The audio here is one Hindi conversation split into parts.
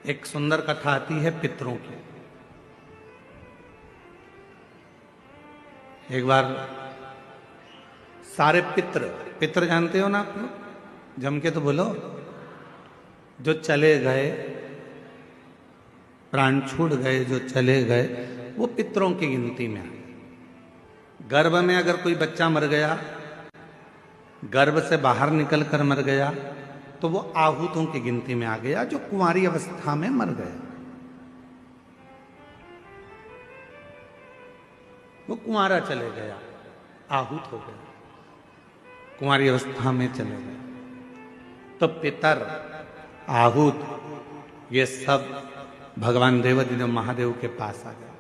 एक सुंदर कथा आती है पितरों की। एक बार सारे पितर, पितर जानते हो ना आप लोग, जम के तो बोलो, जो चले गए, प्राण छूट गए, जो चले गए, वो पितरों की गिनती में आए। गर्भ में अगर कोई बच्चा मर गया, गर्भ से बाहर निकल कर मर गया, तो वो आहूतों की गिनती में आ गया, जो कुंवारी अवस्था में मर गया। वो कुंवारा चले गया, आहूत हो गया, कुंवारी अवस्था में चले गए। तो पितर, आहूत, ये सब भगवान देवाधिदेव महादेव के पास आ गए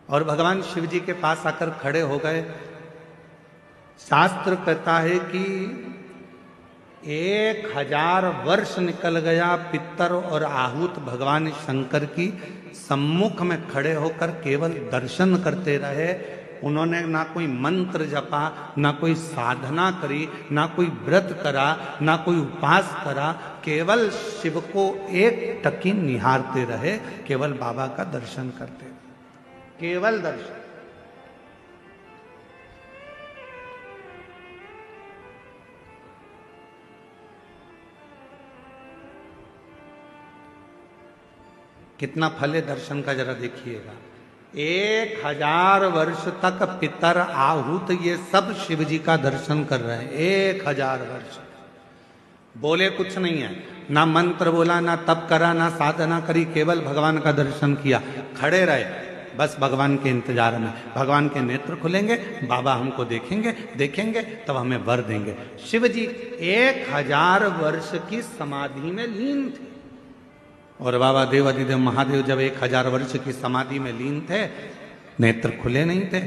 और भगवान शिव जी के पास आकर खड़े हो गए। शास्त्र कहता है कि 1000 वर्ष निकल गया, पितर और आहूत भगवान शंकर की सम्मुख में खड़े होकर केवल दर्शन करते रहे। उन्होंने ना कोई मंत्र जपा, ना कोई साधना करी, ना कोई व्रत करा, ना कोई उपास करा, केवल शिव को एक टकी निहारते रहे, केवल बाबा का दर्शन करते रहे, केवल दर्शन। कितना फल है दर्शन का, जरा देखिएगा। 1000 वर्ष तक पितर, आहूत, ये सब शिव जी का दर्शन कर रहे हैं। 1000 वर्ष बोले कुछ नहीं है, ना मंत्र बोला, ना तप करा, ना साधना करी, केवल भगवान का दर्शन किया, खड़े रहे बस भगवान के इंतजार में। भगवान के नेत्र खुलेंगे, बाबा हमको देखेंगे, देखेंगे तब हमें वर देंगे। शिव जी 1000 वर्ष की समाधि में लीन थे और बाबा देवाधिदेव महादेव जब 1000 वर्ष की समाधि में लीन थे, नेत्र खुले नहीं थे।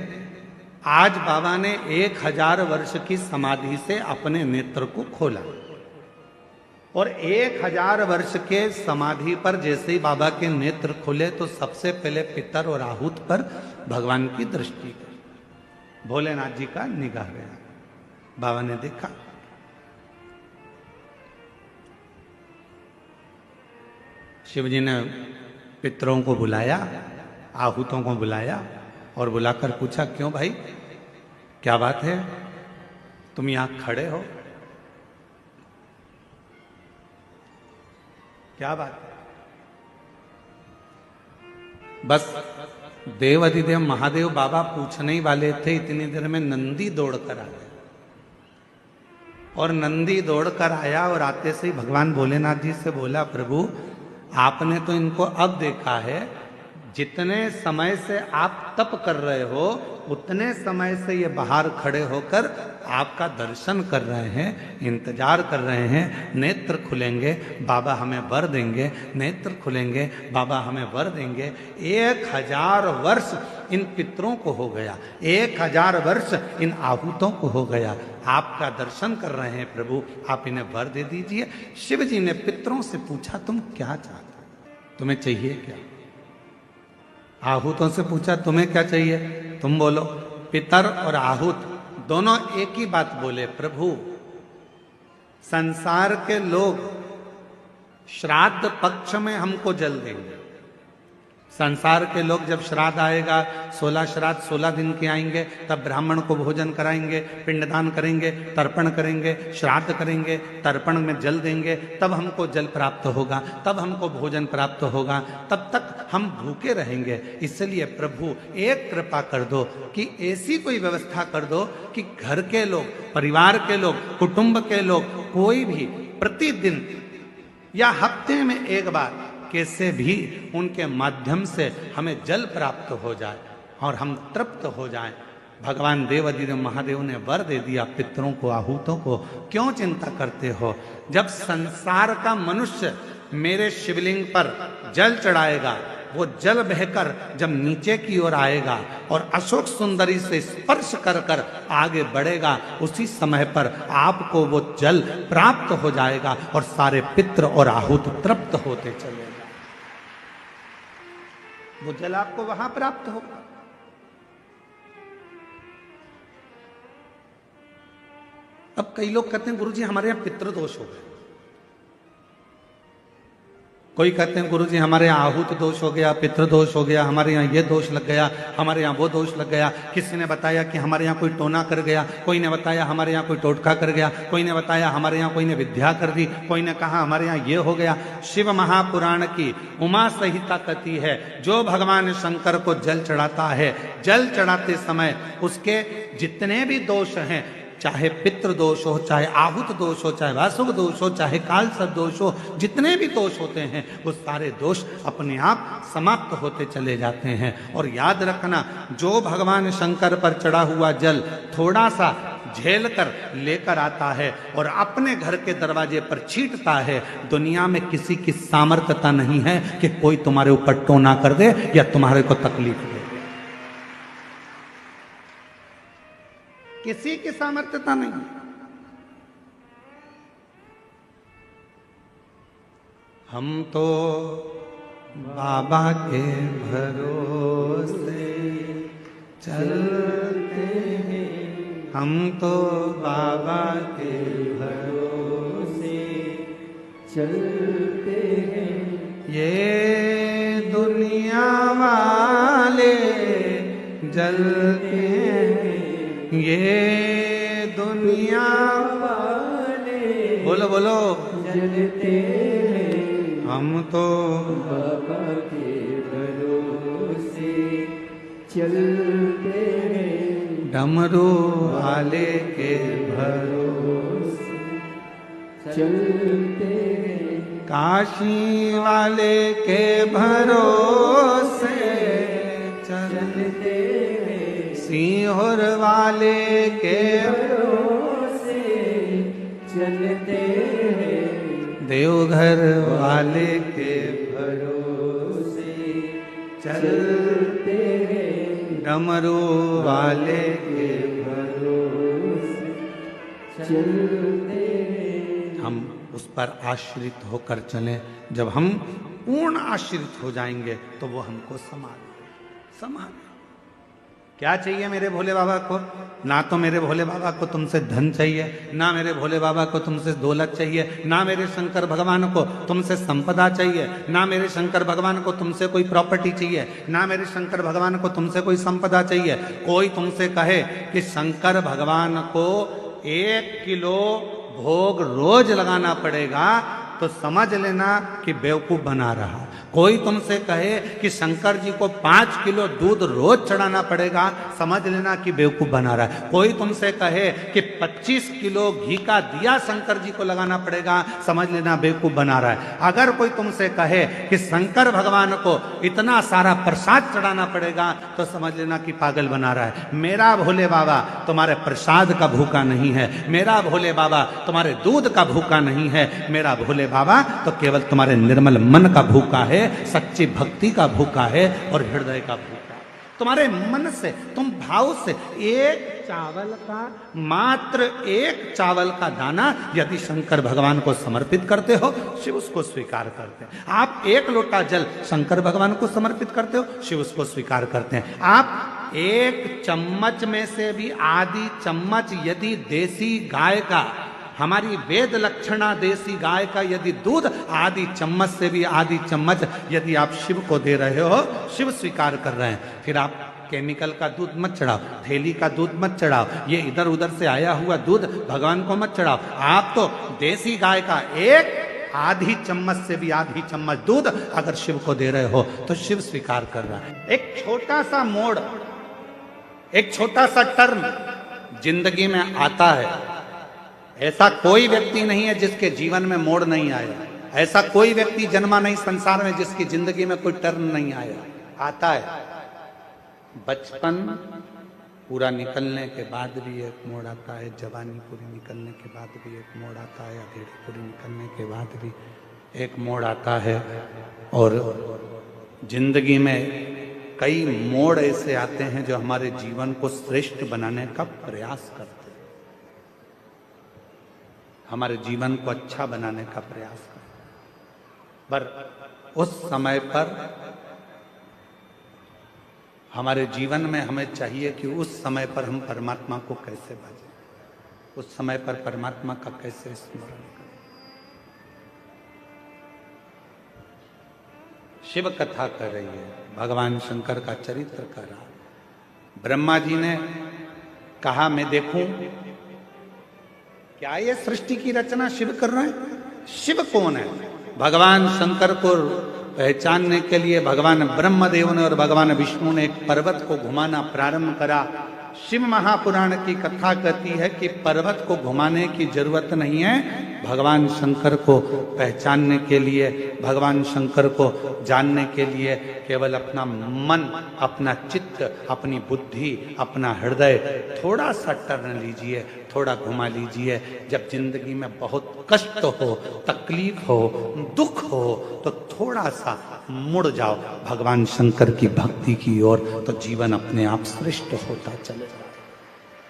आज बाबा ने 1000 वर्ष की समाधि से अपने नेत्र को खोला और 1000 वर्ष के समाधि पर जैसे ही बाबा के नेत्र खुले तो सबसे पहले पितर और आहूत पर भगवान की दृष्टि गई। भोलेनाथ जी का निगाह गया, बाबा ने देखा, शिव जी ने पितरों को बुलाया, आहूतों को बुलाया और बुलाकर पूछा, क्यों भाई, क्या बात है, तुम यहां खड़े हो, क्या बात है? बस देवाधिदेव महादेव बाबा पूछने ही वाले थे, इतनी देर में नंदी दौड़कर आ गया और नंदी दौड़कर आया और आते से ही भगवान भोलेनाथ जी से बोला, प्रभु आपने तो इनको अब देखा है, जितने समय से आप तप कर रहे हो उतने समय से ये बाहर खड़े होकर आपका दर्शन कर रहे हैं, इंतजार कर रहे हैं। नेत्र खुलेंगे, बाबा हमें वर देंगे, नेत्र खुलेंगे, बाबा हमें वर देंगे। 1000 वर्ष इन पितरों को हो गया, 1000 वर्ष इन आहूतों को हो गया, आपका दर्शन कर रहे हैं प्रभु, आप इन्हें वर दे दीजिए। शिव जी ने पितरों से पूछा, तुम क्या चाहते हो, तुम्हें चाहिए क्या? आहूतों से पूछा, तुम्हें क्या चाहिए, तुम बोलो। पितर और आहूत दोनों एक ही बात बोले, प्रभु संसार के लोग श्राद्ध पक्ष में हमको जल देंगे। संसार के लोग जब श्राद्ध आएगा, 16 श्राद्ध 16 दिन के आएंगे, तब ब्राह्मण को भोजन कराएंगे, पिंडदान करेंगे, तर्पण करेंगे, श्राद्ध करेंगे, तर्पण में जल देंगे, तब हमको जल प्राप्त होगा, तब हमको भोजन प्राप्त होगा, तब तक हम भूखे रहेंगे। इसलिए प्रभु एक कृपा कर दो कि ऐसी कोई व्यवस्था कर दो कि घर के लोग, परिवार के लोग, कुटुंब के लोग, कोई भी प्रतिदिन या हफ्ते में एक बार कैसे भी उनके माध्यम से हमें जल प्राप्त हो जाए और हम तृप्त हो जाएं। भगवान देवाधिदेव महादेव ने वर दे दिया पितरों को, आहूतों को। क्यों चिंता करते हो? जब संसार का मनुष्य मेरे शिवलिंग पर जल चढ़ाएगा, वो जल बहकर जब नीचे की ओर आएगा और अशोक सुंदरी से स्पर्श कर कर आगे बढ़ेगा, उसी समय पर आपको वो जल प्राप्त हो जाएगा और सारे पितर और आहूत तृप्त होते चले। वो जल आपको वहां प्राप्त होगा। अब कई लोग कहते हैं, गुरुजी हमारे यहां पितृदोष हो गए। कोई कहते हैं गुरुजी हमारे यहाँ आहूत दोष हो गया, पितृ दोष हो गया, हमारे यहाँ ये दोष लग गया, हमारे यहाँ वो दोष लग गया। किसी ने बताया कि हमारे यहाँ कोई टोना कर गया, कोई ने बताया हमारे यहाँ कोई टोटका कर गया, कोई ने बताया हमारे यहाँ कोई ने विद्या कर दी, कोई ने कहा हमारे यहाँ ये हो गया। शिव महापुराण की उमा संहिता कहती है जो भगवान शंकर को जल चढ़ाता है, जल चढ़ाते समय उसके जितने भी दोष हैं, चाहे पितृ दोष हो, चाहे आहुत दोष हो, चाहे वासुक दोष हो, चाहे कालसर्प दोष हो, जितने भी दोष होते हैं वो सारे दोष अपने आप समाप्त होते चले जाते हैं। और याद रखना, जो भगवान शंकर पर चढ़ा हुआ जल थोड़ा सा झेल कर लेकर आता है और अपने घर के दरवाजे पर छींटता है, दुनिया में किसी की सामर्थ्यता नहीं है कि कोई तुम्हारे ऊपर टोना कर दे या तुम्हारे को तकलीफ दे। किसी की सामर्थ्यता नहीं। हम तो बाबा के भरोसे चलते हैं, हम तो बाबा के भरोसे चलते हैं। ये दुनिया वाले जलते हैं, ये दुनिया वाले बोलो बोलो जलते हैं। हम तो बाबा के भरोसे चलते हैं, डमरू वाले के भरोसे चलते हैं, काशी वाले के भरोसे चलते हैं, सीहोर वाले के भरोसे चलते हैं, देवघर वाले के भरोसे चलते हैं, डमरू वाले के भरोसे चलते हैं। हम उस पर आश्रित होकर चलें। जब हम पूर्ण आश्रित हो जाएंगे तो वो हमको संभाल। क्या चाहिए मेरे भोले बाबा को? ना तो मेरे भोले बाबा को तुमसे धन चाहिए, ना मेरे भोले बाबा को तुमसे दौलत चाहिए, ना मेरे शंकर भगवान को तुमसे संपदा चाहिए, ना मेरे शंकर भगवान को तुमसे कोई प्रॉपर्टी चाहिए, ना मेरे शंकर भगवान को तुमसे कोई संपदा चाहिए। कोई तुमसे कहे कि शंकर भगवान को 1 किलो भोग रोज लगाना पड़ेगा तो समझ लेना कि बेवकूफ बना रहा। कोई तुमसे कहे कि शंकर जी को 5 किलो दूध रोज चढ़ाना पड़ेगा, समझ लेना कि बेवकूफ बना रहा है। कोई तुमसे कहे कि 25 किलो घी का दिया शंकर जी को लगाना पड़ेगा, समझ लेना बेवकूफ बना रहा है। अगर कोई तुमसे कहे कि शंकर भगवान को इतना सारा प्रसाद चढ़ाना पड़ेगा तो समझ लेना कि पागल बना रहा है। मेरा भोले बाबा तुम्हारे प्रसाद का भूखा नहीं है, मेरा भोले बाबा तुम्हारे दूध का भूखा नहीं है, मेरा भोले बाबा तो केवल तुम्हारे निर्मल मन का भूखा है, सच्ची भक्ति का भूखा है और हृदय का भूखा है। तुम्हारे मन से, तुम भाव से एक चावल का, मात्र एक चावल का दाना यदि शंकर भगवान को समर्पित करते हो, शिव उसको स्वीकार करते हैं। आप 1 लोटा जल शंकर भगवान को समर्पित करते हो, शिव उसको स्वीकार करते हैं। आप 1 चम्मच में से भी आधी चम्मच यदि देसी गाय का, हमारी वेद लक्षणा देसी गाय का यदि दूध आधी चम्मच से भी आधी चम्मच यदि आप शिव को दे रहे हो, शिव स्वीकार कर रहे हैं। फिर आप केमिकल का दूध मत चढ़ाओ, थैली का दूध मत चढ़ाओ, ये इधर उधर से आया हुआ दूध भगवान को मत चढ़ाओ। आप तो देसी गाय का 1 आधी चम्मच से भी आधी चम्मच दूध अगर शिव को दे रहे हो तो शिव स्वीकार कर रहा है। एक छोटा सा मोड़, एक छोटा सा टर्म जिंदगी में आता है। ऐसा कोई व्यक्ति नहीं है जिसके जीवन में मोड़ नहीं आया, ऐसा कोई व्यक्ति जन्मा नहीं संसार में जिसकी जिंदगी में कोई टर्न नहीं आया। आता है बचपन पूरा निकलने के बाद भी एक मोड़ आता है, जवानी पूरी निकलने के बाद भी एक मोड़ आता है, अधेड़ी पूरी निकलने के बाद भी एक मोड़ आता है। और जिंदगी में कई मोड़ ऐसे आते हैं जो हमारे जीवन को श्रेष्ठ बनाने का प्रयास करते हैं, हमारे जीवन को अच्छा बनाने का प्रयास करें। पर उस समय पर हमारे जीवन में हमें चाहिए कि उस समय पर हम परमात्मा को कैसे भजें, उस समय पर परमात्मा का कैसे स्मरण करें। शिव कथा कर रही है, भगवान शंकर का चरित्र कर रहा। ब्रह्मा जी ने कहा मैं देखूं क्या ये सृष्टि की रचना शिव कर रहे हैं। शिव कौन है? भगवान शंकर को पहचानने के लिए भगवान ब्रह्मदेव ने और भगवान विष्णु ने एक पर्वत को घुमाना प्रारंभ करा। शिव महापुराण की कथा कहती है कि पर्वत को घुमाने की जरूरत नहीं है, भगवान शंकर को पहचानने के लिए, भगवान शंकर को जानने के लिए केवल अपना मन, अपना चित्त, अपनी बुद्धि, अपना हृदय थोड़ा सा टर्न लीजिए, थोड़ा घुमा लीजिए। जब जिंदगी में बहुत कष्ट हो, तकलीफ हो, दुख हो, तो थोड़ा सा मुड़ जाओ भगवान शंकर की भक्ति की ओर, तो जीवन अपने आप श्रेष्ठ होता चले जाए।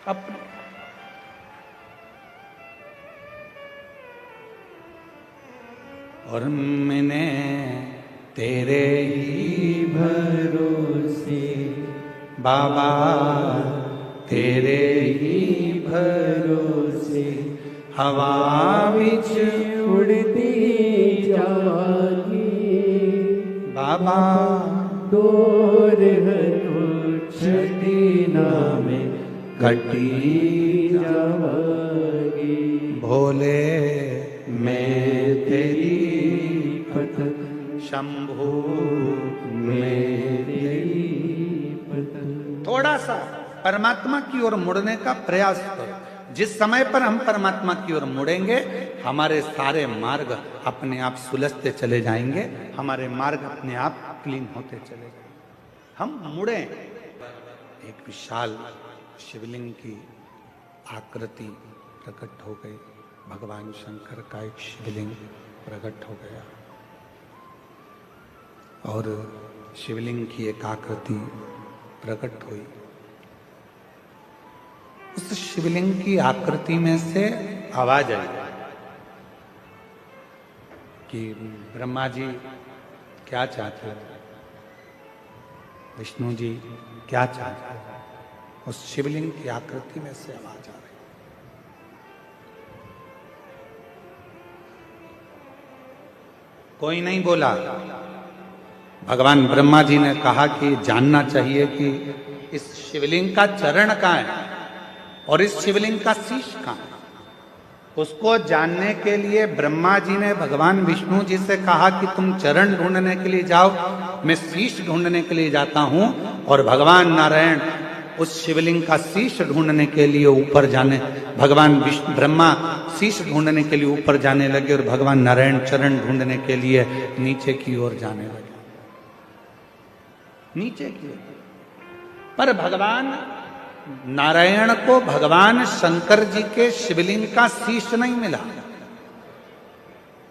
अपने और मैंने तेरे ही भरोसे बाबा, तेरे ही भरोसे हवा विच उड़ती जागी बाबा, दूर छठी नामे घटी जागी। भोले मैं तेरी पत शंभू मेरी पत। थोड़ा सा परमात्मा की ओर मुड़ने का प्रयास करो। जिस समय पर हम परमात्मा की ओर मुड़ेंगे, हमारे सारे मार्ग अपने आप सुलझते चले जाएंगे, हमारे मार्ग अपने आप क्लीन होते चले जाएंगे। हम मुड़े। एक विशाल शिवलिंग की आकृति प्रकट हो गई, भगवान शंकर का एक शिवलिंग प्रकट हो गया और शिवलिंग की एक आकृति प्रकट हुई। उस शिवलिंग की आकृति में से आवाज आई कि ब्रह्मा जी क्या चाहते हो, विष्णु जी क्या चाहते हो। उस शिवलिंग की आकृति में से आवाज आ रही। कोई नहीं बोला। भगवान ब्रह्मा जी ने कहा कि जानना चाहिए कि इस शिवलिंग का चरण कहाँ है और इस शिवलिंग का शीश कहाँ है। उसको जानने के लिए ब्रह्मा जी ने भगवान विष्णु जी से कहा कि तुम चरण ढूंढने के लिए जाओ, मैं शीश ढूंढने के लिए जाता हूं। और भगवान नारायण उस शिवलिंग का शीश ढूंढने के लिए ऊपर जाने, भगवान विष्णु ब्रह्मा शीश ढूंढने के लिए ऊपर जाने लगे और भगवान नारायण चरण ढूंढने के लिए नीचे की ओर जाने लगे, नीचे की ओर। पर भगवान नारायण को भगवान शंकर जी के शिवलिंग का शीश नहीं मिला।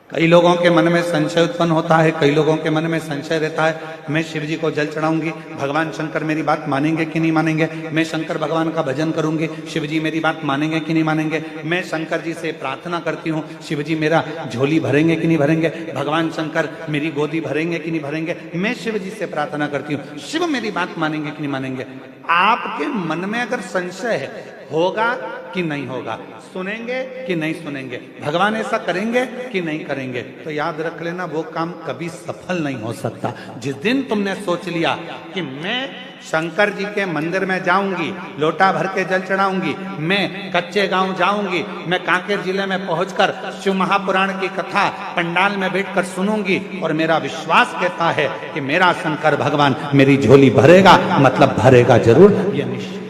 कई लोगों के मन में संशय उत्पन्न होता है, कई लोगों के मन में संशय रहता है, मैं शिव जी को जल चढ़ाऊंगी, भगवान शंकर मेरी बात मानेंगे कि नहीं मानेंगे। मैं शंकर भगवान का भजन करूंगी, शिव जी मेरी बात मानेंगे कि नहीं मानेंगे। मैं शंकर जी से प्रार्थना करती हूँ, शिव जी मेरा झोली भरेंगे कि नहीं भरेंगे। भगवान शंकर मेरी गोदी भरेंगे कि नहीं भरेंगे। मैं शिव जी से प्रार्थना करती हूँ, शिव मेरी बात मानेंगे कि नहीं मानेंगे। आपके मन में अगर संशय है, होगा कि नहीं होगा, सुनेंगे कि नहीं सुनेंगे, भगवान ऐसा करेंगे कि नहीं करेंगे, तो याद रख लेना वो काम कभी सफल नहीं हो सकता। जिस दिन तुमने सोच लिया कि मैं शंकर जी के मंदिर में जाऊंगी, लोटा भर के जल चढ़ाऊंगी, मैं कच्चे गांव जाऊंगी, मैं कांकेर जिले में पहुंचकर शिव महापुराण की कथा पंडाल में बैठकर सुनूंगी और मेरा विश्वास कहता है कि मेरा शंकर भगवान मेरी झोली भरेगा, मतलब भरेगा जरूर, ये निश्चित,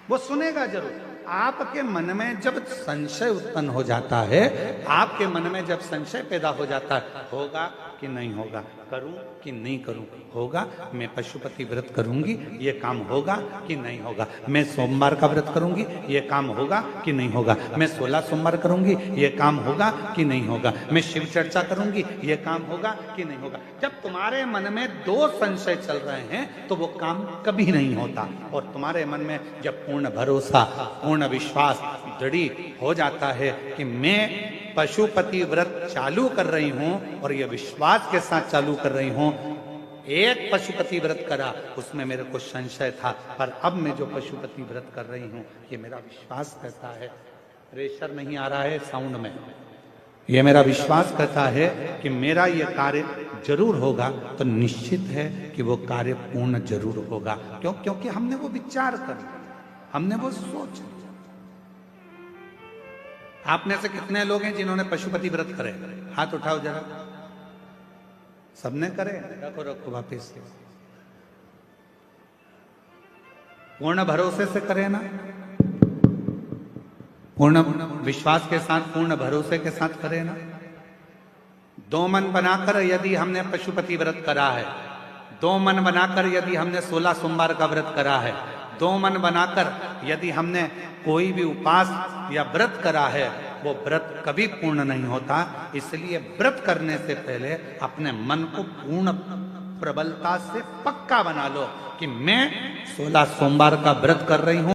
वो सुनेगा जरूर। आपके मन में जब संशय उत्पन्न हो जाता है, आपके मन में जब संशय पैदा हो जाता है, होगा कि नहीं होगा, करूं कि नहीं करूं, होगा मैं पशुपति व्रत करूंगी, ये काम होगा कि नहीं होगा, मैं सोमवार का व्रत करूंगी, ये काम होगा कि नहीं होगा, मैं 16 सोमवार करूंगी, ये काम होगा कि नहीं होगा, मैं शिव चर्चा करूंगी, ये काम होगा कि नहीं होगा। जब तुम्हारे मन में दो संशय चल रहे हैं तो वो काम कभी नहीं होता। और तुम्हारे मन में जब पूर्ण भरोसा, पूर्ण विश्वास दृढ़ हो जाता है कि मैं पशुपति व्रत चालू कर रही हूं और ये विश्वास के साथ चालू कर रही हूं, एक पशुपति व्रत करा उसमें मेरे को संशय था, पर अब मैं जो पशुपति व्रत कर रही हूं ये मेरा विश्वास कहता है, प्रेशर नहीं आ रहा है साउंड में, ये मेरा विश्वास कहता है कि मेरा ये कार्य जरूर होगा तो निश्चित है कि वो कार्य पूर्ण जरूर होगा। क्यों? क्योंकि हमने वो विचार कर लिया, हमने वो सोच लिया। आप में से कितने लोग हैं जिन्होंने पशुपति व्रत करे? हाथ उठाओ जरा। सबने करे? रखो रखो वापिस। पूर्ण भरोसे से करे ना? पूर्ण विश्वास के साथ, पूर्ण भरोसे के साथ करे ना? दो मन बनाकर यदि हमने पशुपति व्रत करा है, दो मन बनाकर यदि हमने 16 सोमवार का व्रत करा है, दो मन बनाकर यदि हमने कोई भी उपास या व्रत करा है, वो व्रत कभी पूर्ण नहीं होता। इसलिए व्रत करने से पहले अपने मन को पूर्ण प्रबलता से पक्का बना लो कि मैं 16 सोमवार का व्रत कर रही हूं।